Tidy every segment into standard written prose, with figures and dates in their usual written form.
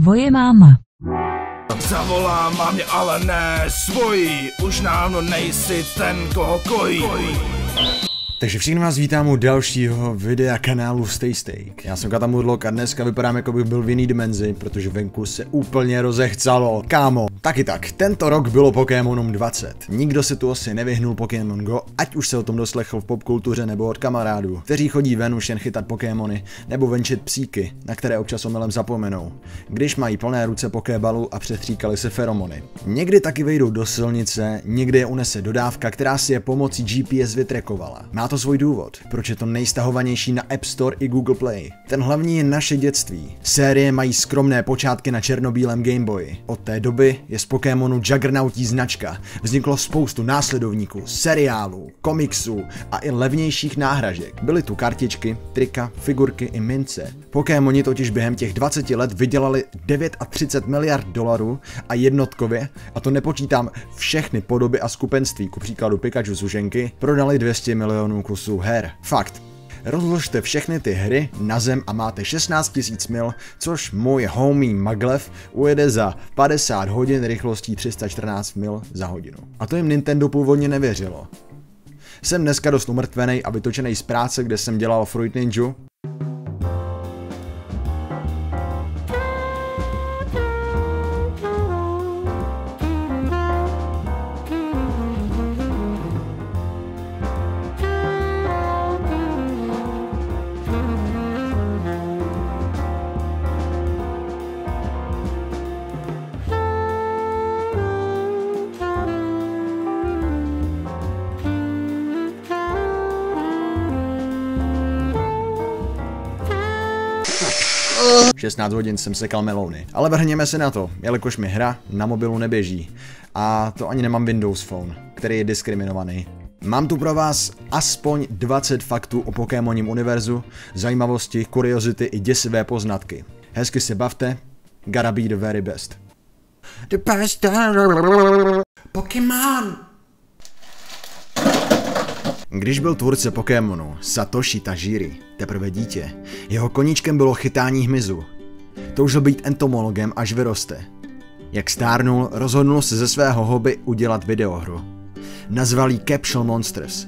tvoje máma. Zavolá mámě, ale ne svojí, už dávno nejsi ten, koho kojí. Takže všichni vás vítám u dalšího videa kanálu Stay Steak. Já jsem Katamurlok a dneska vypadám, jako bych byl v jiný dimenzi, protože venku se úplně rozechcalo. Kámo, taky tak, tento rok bylo Pokémonům 20. Nikdo si tu asi nevyhnul Pokémon Go, ať už se o tom doslechl v popkultuře nebo od kamarádů, kteří chodí ven už jen chytat Pokémony nebo venčit psíky, na které občas omylem zapomenou, když mají plné ruce Pokébalů a přestříkali se feromony. Někdy taky vejdou do silnice, někdy je unese dodávka, která si je pomocí GPS vytrekovala. Má to svůj důvod, proč je to nejstahovanější na App Store i Google Play. Ten hlavní je naše dětství. Série mají skromné počátky na černobílém Gameboyi. Od té doby je z Pokémonu juggernautí značka. Vzniklo spoustu následovníků, seriálů, komiksů a i levnějších náhražek. Byly tu kartičky, trika, figurky i mince. Pokémoni totiž během těch 20 let vydělali 39 miliard dolarů a jednotkově, a to nepočítám všechny podoby a skupenství, ku příkladu Pikachu sušenky, prodali 200 milionů kusů her. Fakt. Rozložte všechny ty hry na zem a máte 16 000 mil, což můj homie Maglev ujede za 50 hodin rychlostí 314 mil za hodinu. A to jim Nintendo původně nevěřilo. Jsem dneska dost umrtvenej a vytočenej z práce, kde jsem dělal Fruit Ninju. V 16 hodin jsem sekal melouny. Ale vrhněme se na to, jelikož mi hra na mobilu neběží. A to ani nemám Windows Phone, který je diskriminovaný. Mám tu pro vás aspoň 20 faktů o Pokémoním univerzu, zajímavosti, kuriozity i děsivé poznatky. Hezky se bavte, gotta be the very best. The best Pokémon! Když byl tvůrce Pokémonu Satoshi Tajiri teprve dítě, jeho koníčkem bylo chytání hmyzu. Toužil být entomologem, až vyroste. Jak stárnul, rozhodnul se ze svého hobby udělat videohru. Nazval ji Capsule Monsters.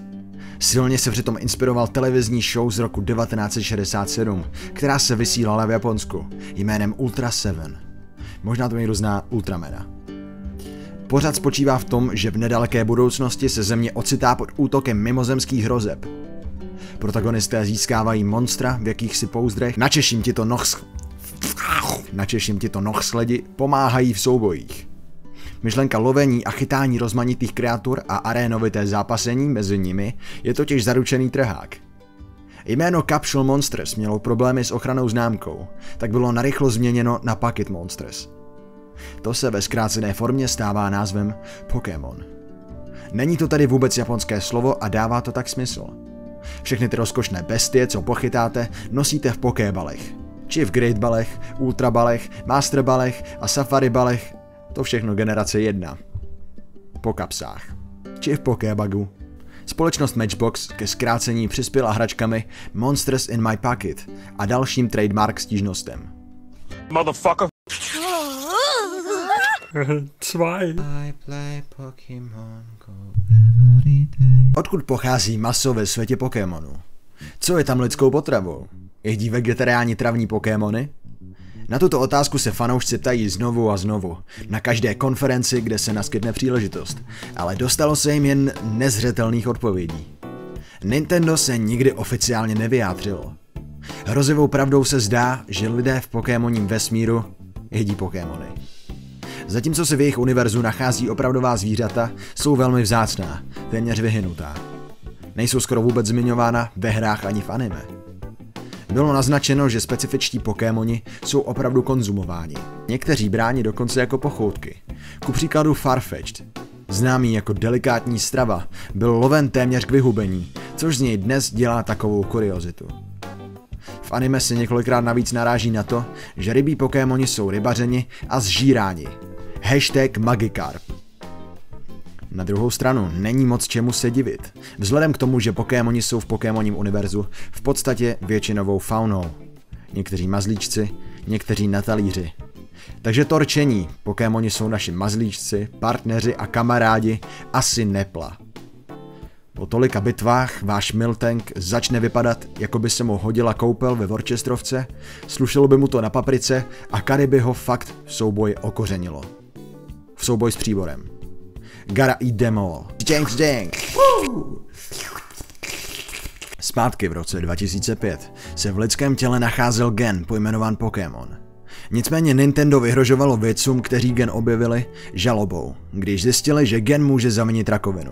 Silně se přitom inspiroval televizní show z roku 1967, která se vysílala v Japonsku, jménem Ultra 7. Možná to někdo zná Ultramana. Pořad spočívá v tom, že v nedaleké budoucnosti se Země ocitá pod útokem mimozemských hrozeb. Protagonisté získávají monstra v jakýchsi pouzdrech, načeším ti to nohsledi pomáhají v soubojích. Myšlenka lovení a chytání rozmanitých kreatur a arénovité zápasení mezi nimi je totiž zaručený trhák. Jméno Capsule Monsters mělo problémy s ochrannou známkou, tak bylo narychlo změněno na Pocket Monsters. To se ve zkrácené formě stává názvem Pokémon. Není to tady vůbec japonské slovo a dává to tak smysl. Všechny ty rozkošné bestie, co pochytáte, nosíte v Pokébalech. Či v Great Balech, Ultra Balech, Master Balech a Safari Balech, to všechno generace 1. Po kapsách. Či v Pokébagu. Společnost Matchbox ke zkrácení přispěla hračkami Monsters in my Pocket a dalším trademark stížnostem. Motherfucker. Odkud pochází maso ve světě Pokémonů? Co je tam lidskou potravou? Jedí vegetariáni travní Pokémony? Na tuto otázku se fanoušci ptají znovu a znovu, na každé konferenci, kde se naskytne příležitost, ale dostalo se jim jen nezřetelných odpovědí. Nintendo se nikdy oficiálně nevyjádřilo. Hrozivou pravdou se zdá, že lidé v Pokémoním vesmíru jedí Pokémony. Zatímco se v jejich univerzu nachází opravdová zvířata, jsou velmi vzácná, téměř vyhynutá. Nejsou skoro vůbec zmiňována ve hrách ani v anime. Bylo naznačeno, že specifičtí Pokémoni jsou opravdu konzumováni. Někteří brání dokonce jako pochoutky. Ku příkladu Farfetch'd, známý jako delikátní strava, byl loven téměř k vyhubení, což z něj dnes dělá takovou kuriozitu. V anime se několikrát navíc naráží na to, že rybí Pokémoni jsou rybařeni a zžíráni. #Magikarp. Na druhou stranu není moc čemu se divit, vzhledem k tomu, že Pokémoni jsou v Pokémoním univerzu v podstatě většinovou faunou. Někteří mazlíčci, někteří na talíři. Takže to rčení, Pokémoni jsou naši mazlíčci, partneři a kamarádi, asi nepla. Po tolika bitvách váš Miltank začne vypadat, jako by se mu hodila koupel ve Worcesterovce, slušelo by mu to na paprice a Kary by ho fakt v souboji okořenilo. V souboj s příborem. Gara eat them all. Djank. Zpátky v roce 2005 se v lidském těle nacházel gen pojmenován Pokémon. Nicméně Nintendo vyhrožovalo vědcům, kteří gen objevili, žalobou, když zjistili, že gen může zavinit rakovinu.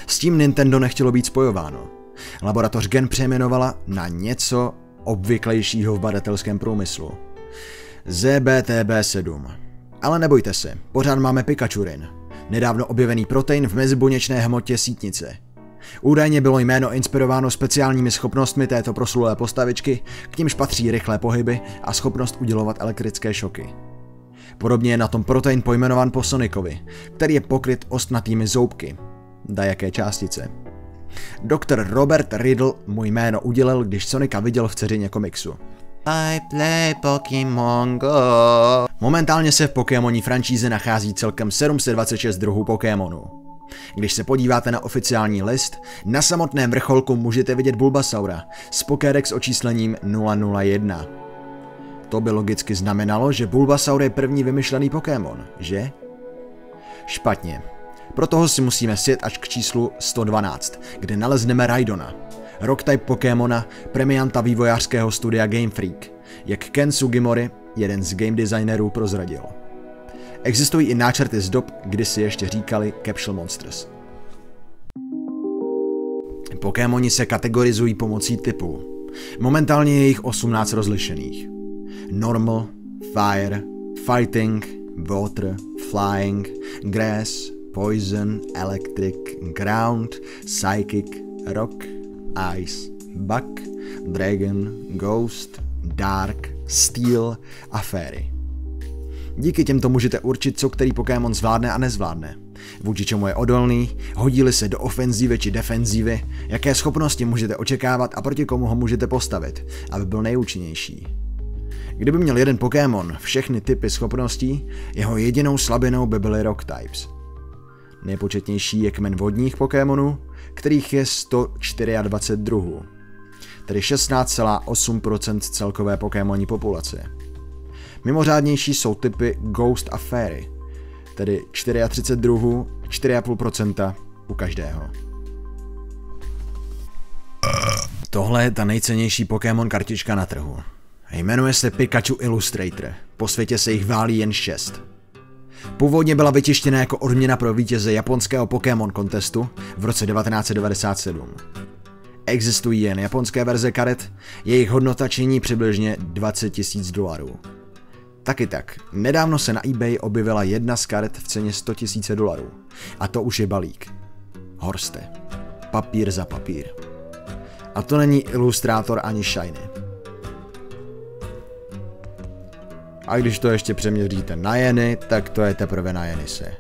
S tím Nintendo nechtělo být spojováno. Laboratoř gen přejmenovala na něco obvyklejšího v badatelském průmyslu. ZBTB7. Ale nebojte se, pořád máme Pikachurin, nedávno objevený protein v mezibuněčné hmotě sítnice. Údajně bylo jméno inspirováno speciálními schopnostmi této proslulé postavičky, k nímž patří rychlé pohyby a schopnost udělovat elektrické šoky. Podobně je na tom protein pojmenován po Sonicovi, který je pokryt ostnatými zoubky. Dajaké částice. Doktor Robert Riddle mu jméno udělil, když Sonika viděl v dceřině komiksu. I play Pokémon Go. Momentálně se v Pokémonní franšíze nachází celkem 726 druhů Pokémonů. Když se podíváte na oficiální list, na samotném vrcholku můžete vidět Bulbasaura s Pokédex očíslením 001. To by logicky znamenalo, že Bulbasaur je první vymyšlený Pokémon, že? Špatně. Proto si musíme sjet až k číslu 112, kde nalezneme Raidona, rock-type Pokémona, premianta vývojářského studia Game Freak, jak Ken Sugimori, jeden z game designerů, prozradil. Existují i náčrty z dob, kdy si ještě říkali Capsule Monsters. Pokémoni se kategorizují pomocí typů. Momentálně je jich 18 rozlišených. Normal, Fire, Fighting, Water, Flying, Grass, Poison, Electric, Ground, Psychic, Rock, Ice, Bug, Dragon, Ghost, Dark, Steel a Fairy. Díky těmto můžete určit, co který Pokémon zvládne a nezvládne, vůči čemu je odolný, hodí-li se do ofenzívy či defenzívy, jaké schopnosti můžete očekávat a proti komu ho můžete postavit, aby byl nejúčinnější. Kdyby měl jeden Pokémon všechny typy schopností, jeho jedinou slabinou by byly Rock types. Nejpočetnější je kmen vodních Pokémonů, kterých je 124 druhů, tedy 16,8% celkové Pokémonní populace. Mimořádnější jsou typy Ghost a Fairy, tedy 34 druhů, 4,5% u každého. Tohle je ta nejcennější Pokémon kartička na trhu. Jmenuje se Pikachu Illustrator, po světě se jich válí jen 6. Původně byla vytištěna jako odměna pro vítěze japonského Pokémon contestu v roce 1997. Existují jen japonské verze karet, jejich hodnota činí přibližně $20 000. Taky tak, nedávno se na eBay objevila jedna z karet v ceně $100 000. A to už je balík. Horste. Papír za papír. A to není ilustrátor ani shiny. A když to ještě přeměříte na jeny, tak to je teprve na jenise.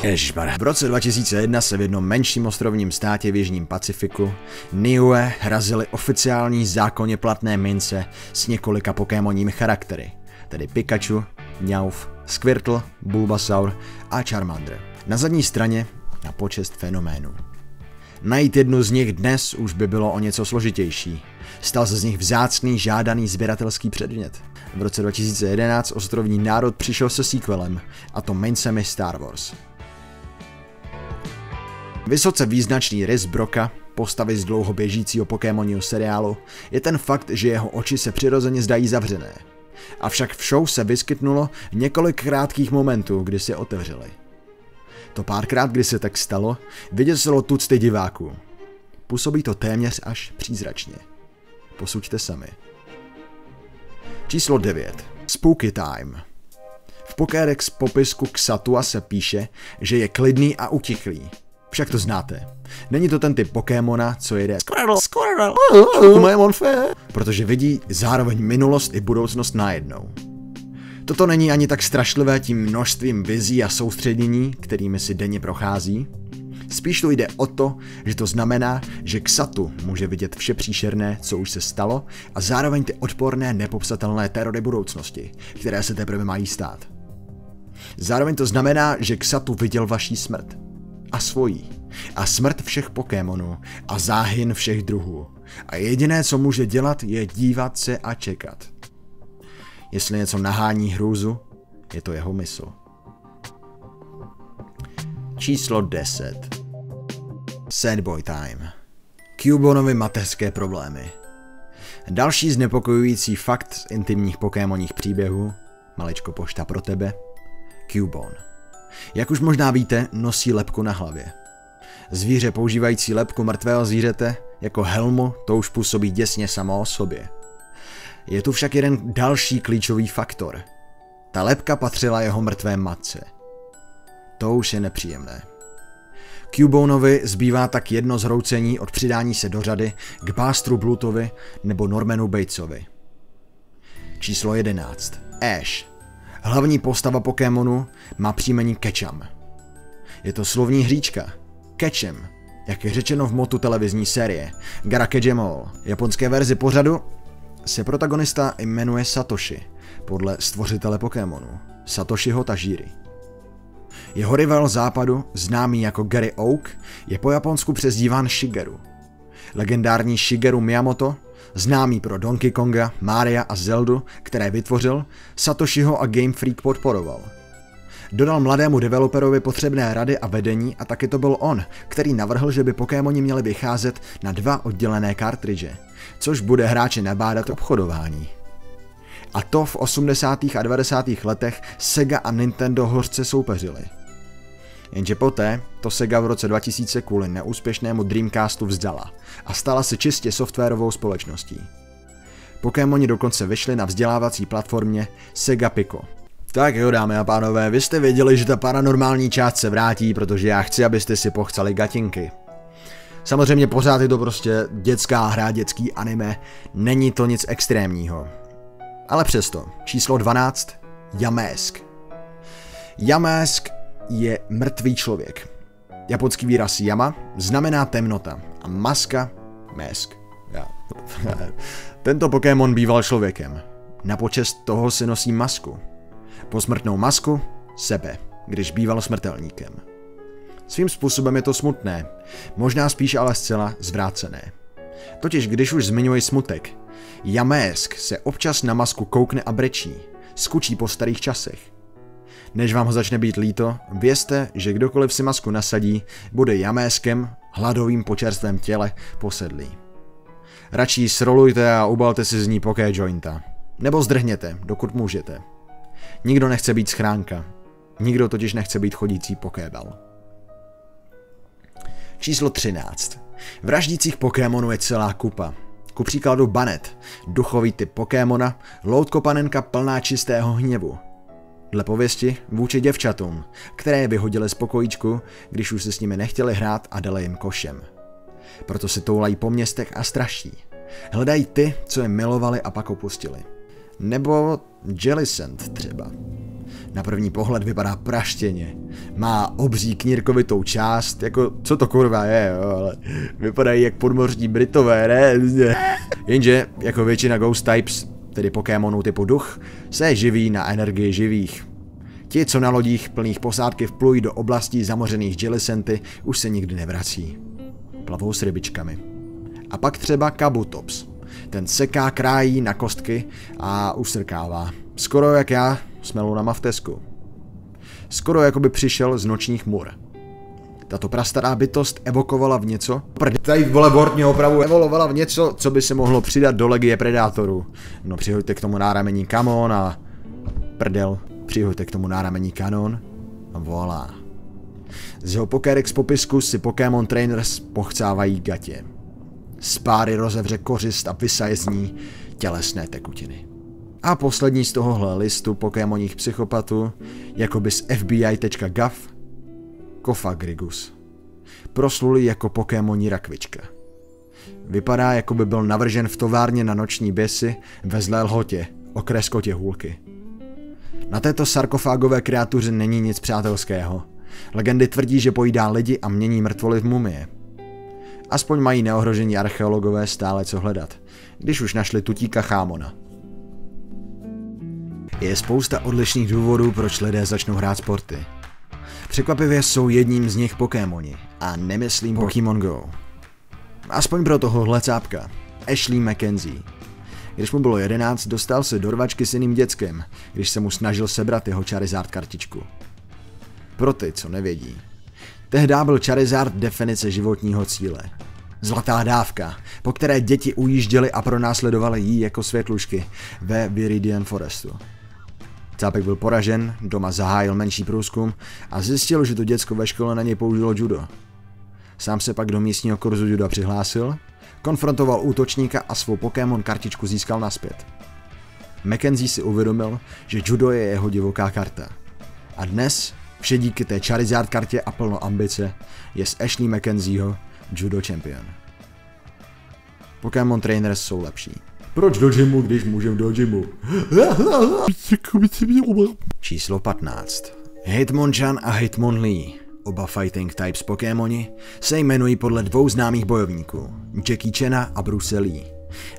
Ježišmarja. V roce 2001 se v jednom menším ostrovním státě v jižním Pacifiku Niue razily oficiální zákonně platné mince s několika pokémonními charaktery, tedy Pikachu, Meowth, Squirtle, Bulbasaur a Charmander. Na zadní straně na počest fenoménů. Najít jednu z nich dnes už by bylo o něco složitější. Stal se z nich vzácný žádaný sběratelský předmět. V roce 2011 ostrovní národ přišel se sequelem, a to mincemi Star Wars. Vysoce význačný rys Broka, postavy z dlouho běžícího Pokémonního seriálu, je ten fakt, že jeho oči se přirozeně zdají zavřené. Avšak v show se vyskytnulo několik krátkých momentů, kdy se otevřely. To párkrát, kdy se tak stalo, vyděsilo tucty diváků. Působí to téměř až přízračně. Posuďte sami. Číslo 9. Spooky Time. V Pokédex popisku Xatua se píše, že je klidný a utichlý. Však to znáte. Není to ten typ Pokémona, co jede Squirtle, protože vidí zároveň minulost i budoucnost najednou. Toto není ani tak strašlivé tím množstvím vizí a soustředění, kterými si denně prochází. Spíš to jde o to, že to znamená, že Xatu může vidět vše příšerné, co už se stalo, a zároveň ty odporné, nepopsatelné terory budoucnosti, které se teprve mají stát. Zároveň to znamená, že Xatu viděl vaší smrt. A svojí. A smrt všech Pokémonů. A záhyn všech druhů. A jediné, co může dělat, je dívat se a čekat. Jestli něco nahání hrůzu, je to jeho mysl. Číslo 10. Sad Boy Time. Cubonovi mateřské problémy. Další znepokojující fakt z intimních pokémonních příběhů, maličko pošta pro tebe, Cubone. Jak už možná víte, nosí lebku na hlavě. Zvíře používající lebku mrtvého zvířete jako helmu to už působí děsně samo o sobě. Je tu však jeden další klíčový faktor. Ta lebka patřila jeho mrtvé matce. To už je nepříjemné. Cubonovi zbývá tak jedno zhroucení od přidání se do řady k Bastru Bluetovi nebo Normanu Batesovi. Číslo 11. Ash. Hlavní postava Pokémonu má příjmení Ketchum. Je to slovní hříčka. Ketchum, jak je řečeno v motu televizní série Garakejamol, japonské verzi pořadu, se protagonista jmenuje Satoshi, podle stvořitele Pokémonu, Satoshiho Tajiri. Jeho rival západu, známý jako Gary Oak, je po Japonsku přezdíván Shigeru. Legendární Shigeru Miyamoto, známý pro Donkey Konga, Maria a Zeldu, které vytvořil, Satoshiho a Game Freak podporoval. Dodal mladému developerovi potřebné rady a vedení a taky to byl on, který navrhl, že by Pokémoni měli vycházet na 2 oddělené kartridže, což bude hráče nabádat k obchodování. A to v 80. a 90. letech Sega a Nintendo hořce soupeřili. Jenže poté to Sega v roce 2000 kvůli neúspěšnému Dreamcastu vzdala a stala se čistě softwarovou společností. Pokémoni dokonce vyšli na vzdělávací platformě Sega Pico. Tak jo, dámy a pánové, vy jste věděli, že ta paranormální část se vrátí, protože já chci, abyste si pochcali gatinky. Samozřejmě pořád je to prostě dětská hra, dětský anime, není to nic extrémního. Ale přesto, číslo 12, Yamask. Yamask je mrtvý člověk. Japonský výraz Yama znamená temnota a maska, mask. Tento Pokémon býval člověkem. Na počest toho si nosí masku. Posmrtnou masku sebe, když býval smrtelníkem. Svým způsobem je to smutné, možná spíš ale zcela zvrácené. Totiž když už zmiňuji smutek, Yamask se občas na masku koukne a brečí, skučí po starých časech. Než vám ho začne být líto, vězte, že kdokoliv si masku nasadí, bude Yamaskem, hladovým po čerstvém těle, posedlý. Radši ji srolujte a ubalte si z ní poké jointa. Nebo zdrhněte, dokud můžete. Nikdo nechce být schránka. Nikdo totiž nechce být chodící pokébal. Číslo 13. Vraždících Pokémonů je celá kupa. Ku příkladu Banet, duchový typ Pokémona, loutkopanenka plná čistého hněvu. Dle pověsti vůči děvčatům, které je vyhodili z pokojíčku, když už se s nimi nechtěli hrát a dali jim košem. Proto se toulají po městech a straší. Hledají ty, co je milovali a pak opustili. Nebo Jellicent třeba. Na první pohled vypadá praštěně. Má obří knírkovitou část, jako co to kurva je, jo, ale vypadají jak podmořní Britové, ne? Jenže, jako většina Ghost Types, tedy Pokémonů typu duch, se živí na energii živých. Ti, co na lodích plných posádky vplují do oblastí zamořených Jellicenty, už se nikdy nevrací. Plavou s rybičkami. A pak třeba Kabutops. Ten seká, krájí na kostky a usrkává. Skoro jak já s melonama v Tesku. Skoro jako by přišel z nočních mur. Tato prastará bytost evokovala v něco, tady vole Bort opravu evolovala v něco, co by se mohlo přidat do legie predátorů. No přihoďte k tomu náramení Kamon a prdel, přihoďte k tomu náramení Kanon a voilà. Z jeho Pokédex popisku si Pokémon Trainers pochcávají gatě. Z páry rozevře kořist a vysaje z ní tělesné tekutiny. A poslední z tohohle listu Pokémonních psychopatů, jakoby z FBI.gov, Kofagrigus. Proslulý jako Pokémoní rakvička. Vypadá, jako by byl navržen v továrně na noční běsy ve Zlé Lhotě, okres Kotěhůlky. Na této sarkofágové kreatuře není nic přátelského. Legendy tvrdí, že pojídá lidi a mění mrtvoly v mumie. Aspoň mají neohrožení archeologové stále co hledat, když už našli tutíka Chámona. Je spousta odlišných důvodů, proč lidé začnou hrát sporty. Překvapivě jsou jedním z nich Pokémoni a nemyslím Pokémon Go. Aspoň pro tohohle cápka, Ashley McKenzie. Když mu bylo 11, dostal se do rvačky s jiným děckem, když se mu snažil sebrat jeho Charizard kartičku. Pro ty, co nevědí. Tehdy byl Charizard definice životního cíle. Zlatá dávka, po které děti ujížděly a pronásledovali jí jako světlušky ve Viridian Forestu. Cápek byl poražen, doma zahájil menší průzkum a zjistil, že to děcko ve škole na něj použilo judo. Sám se pak do místního kurzu juda přihlásil, konfrontoval útočníka a svou Pokémon kartičku získal nazpět. McKenzie si uvědomil, že judo je jeho divoká karta. A dnes, vše díky té Charizard kartě a plno ambice, je z Ashley McKenzieho judo champion. Pokémon trainers jsou lepší. Proč do gymu, když můžem do gymu? Číslo 15. Hitmonchan a Hitmonlee, oba fighting types Pokémoni, se jmenují podle dvou známých bojovníků, Jackie Chana a Bruce Lee.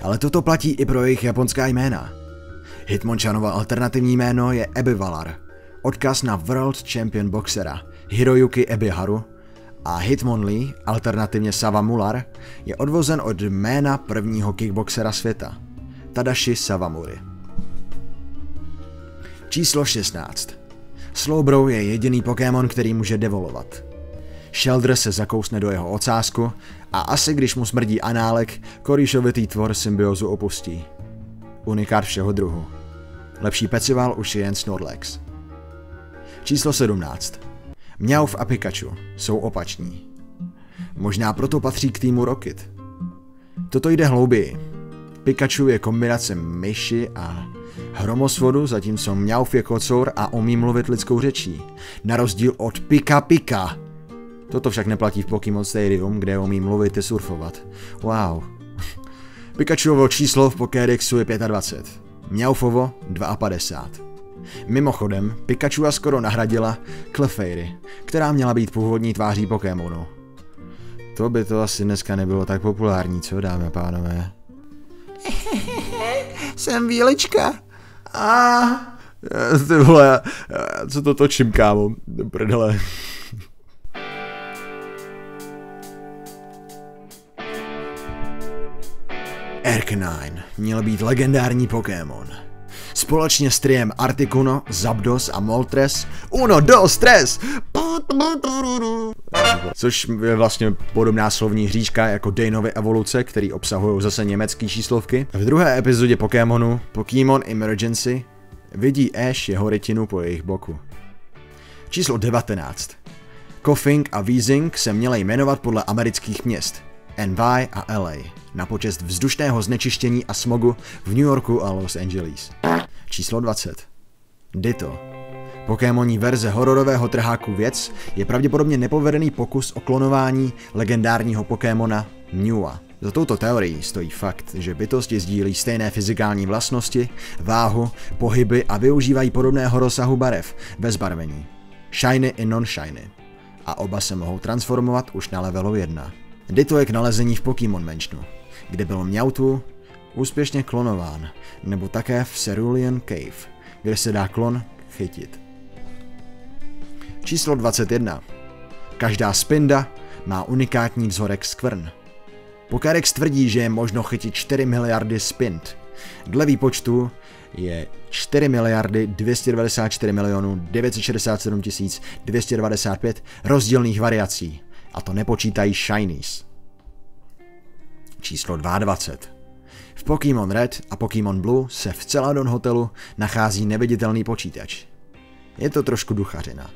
Ale toto platí i pro jejich japonská jména. Hitmonchanovo alternativní jméno je Ebivalar, odkaz na World Champion boxera Hiroyuki Ebiharu, a Hitmonlee, alternativně Savamular, je odvozen od jména prvního kickboxera světa, Tadashi Savamuri. Číslo 16. Slowbro je jediný Pokémon, který může devolovat. Shellder se zakousne do jeho ocásku a asi když mu smrdí análek, korýšovitý tvor symbiozu opustí. Unikát všeho druhu. Lepší pecival už je jen Snorlax. Číslo 17. Meowth a Pikachu jsou opační. Možná proto patří k týmu Rocket. Toto jde hlouběji. Pikachu je kombinace myši a hromosvodu, zatímco Meowth je kocour a umí mluvit lidskou řečí. Na rozdíl od Pika Pika. Toto však neplatí v Pokémon Stadium, kde umí mluvit i surfovat. Wow. Pikachuovo číslo v Pokédexu je 25. Meowthovo 52. Mimochodem, Pikachua skoro nahradila Clefairy, která měla být původní tváří Pokémonu. To by to asi dneska nebylo tak populární, co dámy a pánové? Jsem Vílička. Ty vole, co to točím, kámo? Prdele. Arcanine měl být legendární Pokémon. Společně s triem Articuno, Zapdos a Moltres, Uno, dos, tres! Což je vlastně podobná slovní hříčka jako Daneovy evoluce, který obsahují zase německé číslovky. V druhé epizodě Pokémonu, Pokémon Emergency, vidí Ash jeho rytinu po jejich boku. Číslo 19. Coughing a Wheezing se měly jmenovat podle amerických měst NY a LA, na počest vzdušného znečištění a smogu v New Yorku a Los Angeles. Číslo 20. Ditto. Pokémonní verze hororového trháku věc je pravděpodobně nepovedený pokus o klonování legendárního Pokémona Mewa. Za touto teorií stojí fakt, že bytosti sdílí stejné fyzikální vlastnosti, váhu, pohyby a využívají podobného rozsahu barev ve zbarvení. Shiny i non-shiny. A oba se mohou transformovat už na levelu 1. Ditto je k nalezení v Pokémon Mansionu, kde byl Meowth úspěšně klonován, nebo také v Cerulean Cave, kde se dá klon chytit. Číslo 21. Každá spinda má unikátní vzorek skvrn. Pokédex tvrdí, že je možno chytit 4 miliardy spind. Dle výpočtu je 4 miliardy 294 milionů 967 295 rozdílných variací, a to nepočítají shinies. Číslo 22. V Pokémon Red a Pokémon Blue se v Celadon hotelu nachází neviditelný počítač. Je to trošku duchařina.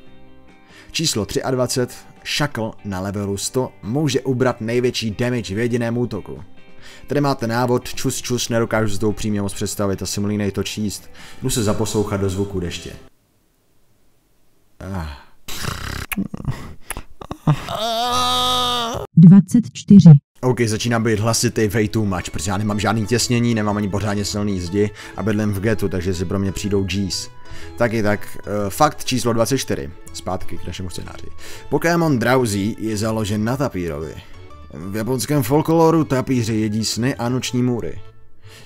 Číslo 23. Shackle na levelu 100 může ubrat největší damage v jediném útoku. Tady máte návod, čus, nedokážu si to upřímně moc představit, asi mlínej to číst. Jdu se zaposlouchat do zvuku deště. 24. OK, začínám být hlasitý way too much, protože já nemám žádný těsnění, nemám ani pořádně silný zdi a bydlím v getu, takže si pro mě přijdou G's. Taky tak, fakt číslo 24, zpátky k našemu scénáři. Pokémon Drowsy je založen na tapírovi. V japonském folkloru tapíři jedí sny a noční můry.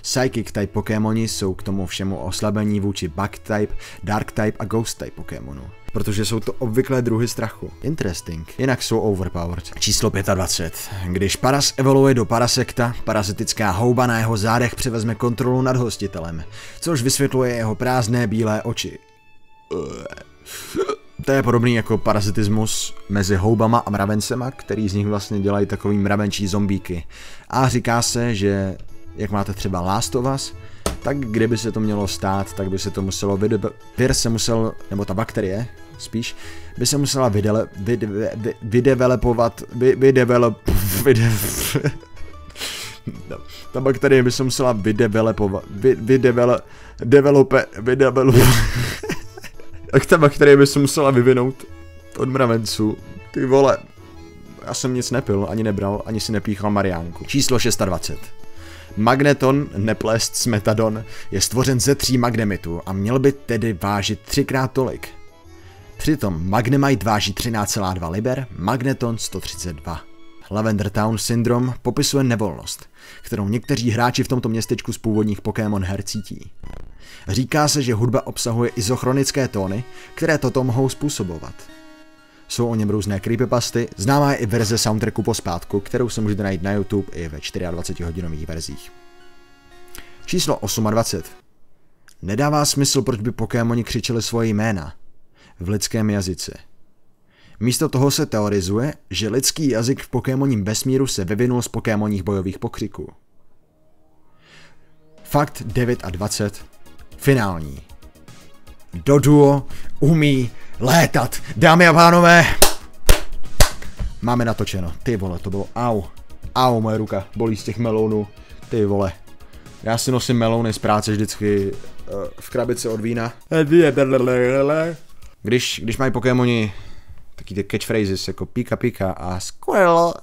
Psychic type Pokémoni jsou k tomu všemu oslabení vůči Bug type, Dark type a Ghost type Pokémonu. Protože jsou to obvyklé druhy strachu. Interesting. Jinak jsou overpowered. Číslo 25. Když Paras evoluje do Parasekta, parazitická houba na jeho zádech převezme kontrolu nad hostitelem, což vysvětluje jeho prázdné bílé oči. To je podobný jako parazitismus mezi houbama a mravencema, který z nich vlastně dělají takový mravenčí zombíky. A říká se, že jak máte třeba Last of Us, tak kdyby se to mělo stát, tak by se to muselo vir se musel, nebo ta bakterie spíš, by se musela ta bakterie by se musela tak ta bakterie by se musela vyvinout od mravenců. Ty vole, já jsem nic nepil, ani nebral, ani si nepíchal Mariánku. Číslo 26. Magneton, neplést s metadon, je stvořen ze 3 magnemitů a měl by tedy vážit 3x tolik. Přitom Magnemite váží 13,2 liber, Magneton 132. Lavender Town Syndrome popisuje nevolnost, kterou někteří hráči v tomto městečku z původních Pokémon her cítí. Říká se, že hudba obsahuje izochronické tóny, které toto mohou způsobovat. Jsou o něm různé creepypasty, známá je i verze soundtracku pospátku, kterou se můžete najít na YouTube i ve 24hodinových verzích. Číslo 28. Nedává smysl, proč by Pokémoni křičeli svoje jména v lidském jazyce. Místo toho se teorizuje, že lidský jazyk v Pokémoním vesmíru se vyvinul z Pokémonních bojových pokřiků. Fakt 29. Finální. Doduo umí létat. Dámy a pánové, máme natočeno. Ty vole, to bylo au, moje ruka bolí z těch melounů. Ty vole. Já si nosím melouny z práce vždycky v krabici od vína. Když mají Pokémoni taky ty catchphrases jako pika pika a squirrel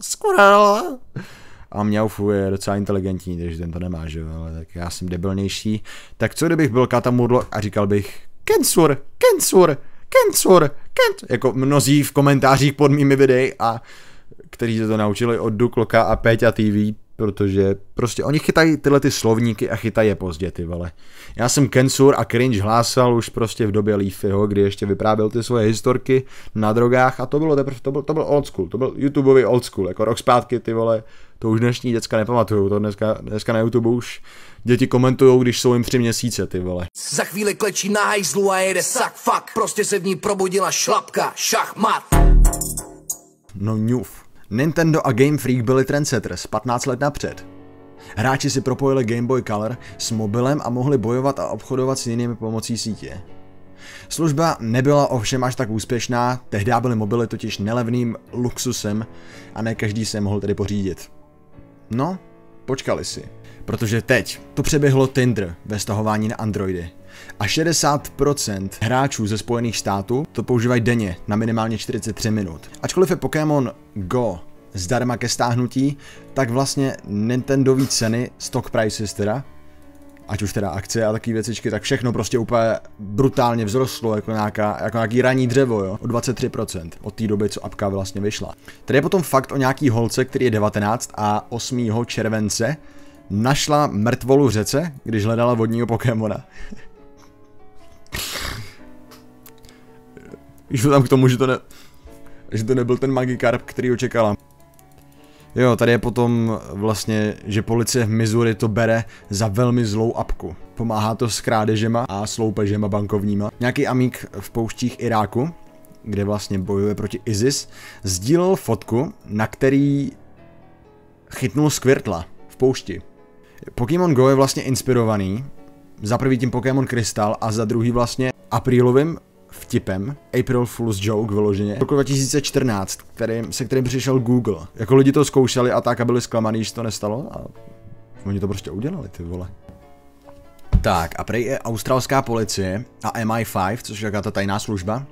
a Mňaufu je docela inteligentní, takže ten to nemá, že jo, ale tak já jsem debilnější. Tak co kdybych byl Katamurlo a říkal bych Kensur, jako mnozí v komentářích pod mými videi a kteří se to naučili od Dukloka a Péťa TV, protože prostě oni chytají tyhle ty slovníky a chytají je pozdě, ty vole. Já jsem Kensur a cringe hlásal už prostě v době Leafyho, kdy ještě vyprávěl ty svoje historky na drogách a to bylo teprve, to byl old school, to byl YouTubeový old school, jako rok zpátky, ty vole, to už dnešní děcka nepamatujou, to dneska na YouTube už děti komentujou, když jsou jim 3 měsíce, ty vole. Za chvíli klečí na hajzlu a jede sak fuck, prostě se v ní probudila šlapka, šachmat. No ňuf. Nintendo a Game Freak byli trendsetters 15 let napřed. Hráči si propojili Game Boy Color s mobilem a mohli bojovat a obchodovat s jinými pomocí sítě. Služba nebyla ovšem až tak úspěšná, tehdy byly mobily totiž nelevným luxusem a ne každý se mohl tedy pořídit. No, počkali si. Protože teď to přeběhlo Tinder ve stahování na Androidy. A 60% hráčů ze Spojených států to používají denně na minimálně 43 minut. Ačkoliv je Pokémon Go zdarma ke stáhnutí, tak vlastně Nintendový ceny, stock prices teda, ať už teda akcie a taky věcičky, tak všechno prostě úplně brutálně vzrostlo, jako nějaký ranní dřevo, jo, o 23% od té doby, co apka vlastně vyšla. Tady je potom fakt o nějaký holce, který je 19 a 8. července našla mrtvolu v řece, když hledala vodního Pokémona. Šlo tam k tomu, že to nebyl ten Magikarp, který ho čekala. Jo, tady je potom vlastně, že policie v Missouri to bere za velmi zlou apku. Pomáhá to s krádežema a sloupežema bankovníma. Nějaký amík v pouštích Iráku, kde vlastně bojuje proti ISIS, sdílel fotku, na který chytnul Squirtla v poušti. Pokémon Go je vlastně inspirovaný za prvý tím Pokémon Crystal a za druhý vlastně aprílovým vtipem, April Fool's Joke vyloženě, roku 2014, se kterým přišel Google. Jako lidi to zkoušeli a tak a byli zklamaný, že to nestalo a oni to prostě udělali, ty vole. Tak a prej je australská policie a MI5, což je jaká ta tajná služba,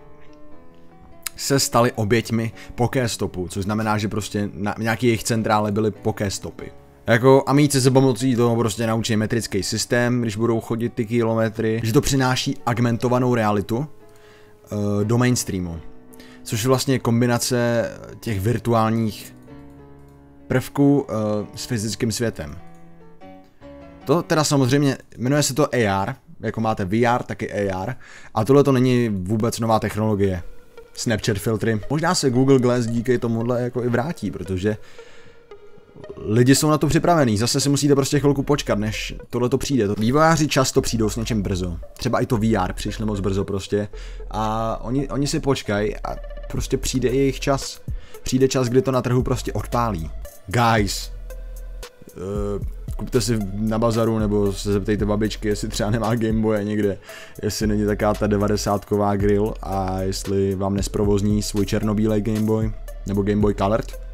se staly oběťmi Pokéstopu, což znamená, že prostě na nějaký jejich centrále byly Pokéstopy. Jako amíci se pomocí toho prostě naučí metrický systém, když budou chodit ty kilometry, že to přináší augmentovanou realitu do mainstreamu. Což je vlastně kombinace těch virtuálních prvků s fyzickým světem. To teda samozřejmě, jmenuje se to AR, jako máte VR, taky AR, a tohle to není vůbec nová technologie. Snapchat filtry. Možná se Google Glass díky tomuhle jako i vrátí, protože lidi jsou na to připravení, zase si musíte prostě chvilku počkat, než tohle to přijde. Vývojáři často přijdou s něčím brzo, třeba i to VR přišli moc brzo prostě a oni si počkají a prostě přijde i jejich čas. Přijde čas, kdy to na trhu prostě odpálí. Guys, kupte si na bazaru nebo se zeptejte babičky, jestli třeba nemá Gameboye někde, jestli není taká ta 90ková grill a jestli vám nesprovozní svůj černobílej Gameboy nebo Gameboy Colored.